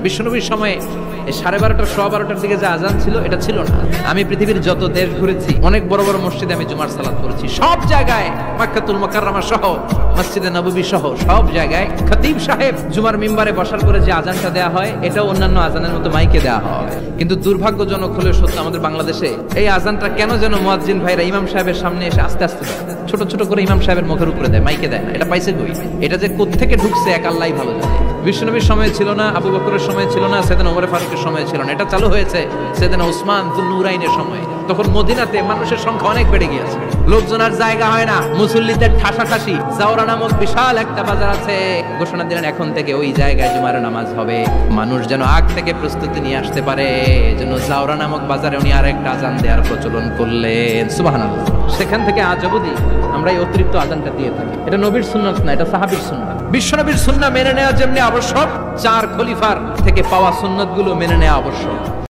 বিশ্বনবীর সময়ে 12:30 12:15 দিকে যে আজান ছিল এটা ছিল না। আমি পৃথিবীর যত দেশ ঘুরেছি, অনেক বড় বড় মসজিদে আমি জুমার সালাত করেছি। সব জায়গায় মক্কাতুল মুকাররমা সহ মসজিদে নববী সহ সব জায়গায় খতিব সাহেব জুমার মিম্বারে বসার পরে যে আজানটা দেয়া হয় এটা অন্যান্য আজানের মতো মাইকে দেয়া হয়। কিন্তু দুর্ভাগ্যজনক হলেও সত্য, আমাদের বাংলাদেশে এই আজানটা কেন যেন মুয়াজ্জিন ভাইরা ইমাম সাহেবের সামনে এসে আস্তে আস্তে দেয়, ছোট ছোট করে ইমাম সাহেবের মুখের উপরে দেয়, মাইকে দেয় না। এটা পাইছে কই? এটা যে কোত্থেকে ঢুকছে এক আল্লাহই ভালো জানে। বিশ্বনবীর সময় ছিল না, আবু বকরের সময় ছিল না, সাইয়েদনা ওমর ফারুকের সময় ছিল না। এটা চালু হয়েছে সাইয়েদনা উসমান যুন নুরাইনের সময়। তখন মদিনাতে মানুষের সংখ্যা অনেক বেড়ে গিয়েছে, লোকজন আর জায়গা হয় না, মুসল্লিদের ঠাসাঠাসি। জাওরা নামক বিশাল একটা বাজার আছে, ঘোষণা দিলেন এখন থেকে ওই জায়গায় জুমার নামাজ হবে। মানুষ যেন আগ থেকে প্রস্তুতি নিয়ে আসতে পারে, যেন জাওরা নামক বাজারে উনি আরেকটা আজান দেওয়ার প্রচলন করলেন। সুবহানাল্লাহ। সেখান থেকে আজ অবধি আমরা এই অতিরিক্ত আজানটা দিয়ে থাকি। এটা নবীর সুন্নাত না, এটা সাহাবীর সুন্নাত। বিশ্বনবীর সুন্নাহ মেনে নেওয়া যেমনি আবশ্যক, 4 খলিফার থেকে পাওয়া সুন্নাতগুলো মেনে নেওয়া আবশ্যক।